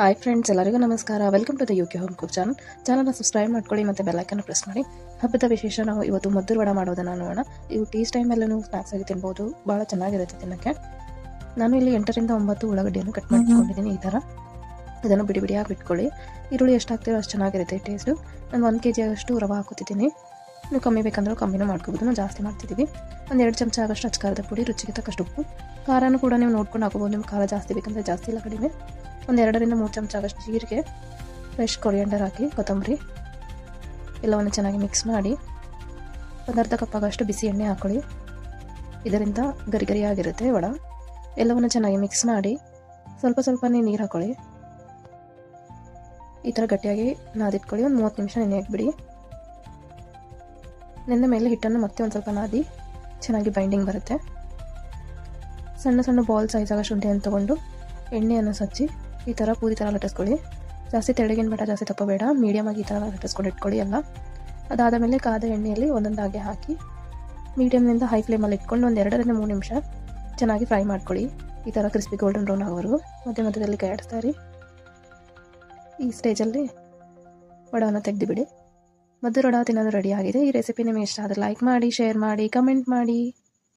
Hi friends, ಎಲ್ಲರಿಗೂ ನಮಸ್ಕಾರ. Welcome to the UK home cook ಚಾನಲ್ನ ಸಬ್ಸ್ಕ್ರೈಬ್ ಮಾಡ್ಕೊಳ್ಳಿ ಮತ್ತು ಬೆಲ್ಲೈಕನ್ನು ಪ್ರೆಸ್ ಮಾಡಿ. ಹಬ್ಬದ ವಿಶೇಷ ನಾವು ಇವತ್ತು ಮದ್ದೂರು ವಡೆ ಮಾಡೋದನ್ನು ನೋಡೋಣ. ಇವು ಟೀಸ್ ಟೈಮಲ್ಲೂ ಸ್ನ್ಯಾಕ್ಸ್ ಆಗಿ ತಿನ್ಬೋದು, ಭಾಳ ಚೆನ್ನಾಗಿರುತ್ತೆ ತಿನ್ನೋಕ್ಕೆ. ನಾನು ಇಲ್ಲಿ 8ರಿಂದ 9 ಉಳ್ಳಾಗಡ್ಡಿಯನ್ನು ಕಟ್ ಮಾಡಿಟ್ಕೊಂಡಿದ್ದೀನಿ. ಈ ಥರ ಇದನ್ನು ಬಿಡಿ ಬಿಡಿಯಾಗಿ ಬಿಟ್ಕೊಳ್ಳಿ. ಈರುಳ್ಳಿ ಎಷ್ಟು ಹಾಕ್ತೀರೋ ಅಷ್ಟು ಚೆನ್ನಾಗಿರುತ್ತೆ ಟೇಸ್ಟು. ನಾನು 1 kg ಅಷ್ಟು ರವೆ ಹಾಕೋತಿದ್ದೀನಿ. ನೀವು ಕಮ್ಮಿ ಬೇಕಂದ್ರೆ ಕಮ್ಮಿನೂ ಮಾಡ್ಕೋಬೋದು, ನಾವು ಜಾಸ್ತಿ ಮಾಡ್ತಿದ್ದೀವಿ. 1-2 ಚಮಚ ಆಗಷ್ಟು ಅಚ್ಕಾರದ ಪುಡಿ, ರುಚಿಗೆ ತಕ್ಕಷ್ಟು ಉಪ್ಪು. ಖಾರನೂ ಕೂಡ ನೀವು ನೋಡ್ಕೊಂಡು ಹಾಕೋಬೋದು. ನಿಮ್ಗೆ ಖಾರ ಜಾಸ್ತಿ ಬೇಕಂದರೆ ಜಾಸ್ತಿ, ಇಲ್ಲ ಕಡಿಮೆ. 2ರಿಂದ 3 ಚಮಚ ಆಗಷ್ಟು ಜೀರಿಗೆ, ಫ್ರೆಶ್ ಕೊರಿಯಂಡರ್ ಹಾಕಿ, ಕೊತ್ತಂಬರಿ ಎಲ್ಲವನ್ನು ಚೆನ್ನಾಗಿ ಮಿಕ್ಸ್ ಮಾಡಿ 1/2 ಕಪ್ ಆಗಷ್ಟು ಬಿಸಿ ಎಣ್ಣೆ ಹಾಕ್ಕೊಳ್ಳಿ. ಇದರಿಂದ ಗರಿ ಗರಿಯಾಗಿರುತ್ತೆ ವಡ. ಎಲ್ಲವನ್ನು ಚೆನ್ನಾಗಿ ಮಿಕ್ಸ್ ಮಾಡಿ ಸ್ವಲ್ಪನೇ ನೀರು ಹಾಕ್ಕೊಳ್ಳಿ. ಈ ಥರ ಗಟ್ಟಿಯಾಗಿ ನಾದಿಟ್ಕೊಳ್ಳಿ. ಒಂದು 30 ನಿಮಿಷ ನೆನೆ ಹಾಕಿಬಿಡಿ. ನೆಂದ ಮೇಲೆ ಹಿಟ್ಟನ್ನು ಮತ್ತೆ ಒಂದು ಸ್ವಲ್ಪ ನಾದಿ ಚೆನ್ನಾಗಿ ಬೈಂಡಿಂಗ್ ಬರುತ್ತೆ. ಸಣ್ಣ ಸಣ್ಣ ಬಾಲ್ ಸೈಜ್ ಆಗೋ ಶುಂಠಿಯನ್ನು ತೊಗೊಂಡು ಎಣ್ಣೆಯನ್ನು ಸಚ್ಚಿ ಈ ಥರ ಪೂರಿ ಥರ ಲಟ್ಟಿಸ್ಕೊಳ್ಳಿ. ಜಾಸ್ತಿ ತೆಳ್ಳಗಿನ ಬೇಡ, ಜಾಸ್ತಿ ತಪ್ಪ ಬೇಡ, ಮೀಡಿಯಮಾಗಿ ಈ ಥರ ಲಟ್ಟಿಸ್ಕೊಂಡು ಇಟ್ಕೊಳ್ಳಿ ಎಲ್ಲ. ಅದಾದ ಮೇಲೆ ಕಾದ ಎಣ್ಣೆಯಲ್ಲಿ ಒಂದೊಂದಾಗಿ ಹಾಕಿ ಮೀಡಿಯಮ್ನಿಂದ ಹೈ ಫ್ಲೇಮಲ್ಲಿ ಇಟ್ಕೊಂಡು 2ರಿಂದ 3 ನಿಮಿಷ ಚೆನ್ನಾಗಿ ಫ್ರೈ ಮಾಡ್ಕೊಳ್ಳಿ. ಈ ಥರ ಕ್ರಿಸ್ಪಿ ಗೋಲ್ಡನ್ ಬ್ರೌನ್ ಆಗೋವರೆಗೂ ಮಧ್ಯದಲ್ಲಿ ಕೈ ಆಡಿಸ್ತಾ ಇರಿ. ಈ ಸ್ಟೇಜಲ್ಲಿ ವಡವನ್ನು ತೆಗೆದುಬಿಡಿ. ಮದ್ದೂರು ವಡ ತಿನ್ನೋದು ರೆಡಿ ಆಗಿದೆ. ಈ ರೆಸಿಪಿ ನಿಮಗೆ ಇಷ್ಟ ಆದರೆ ಲೈಕ್ ಮಾಡಿ, ಶೇರ್ ಮಾಡಿ, ಕಮೆಂಟ್ ಮಾಡಿ.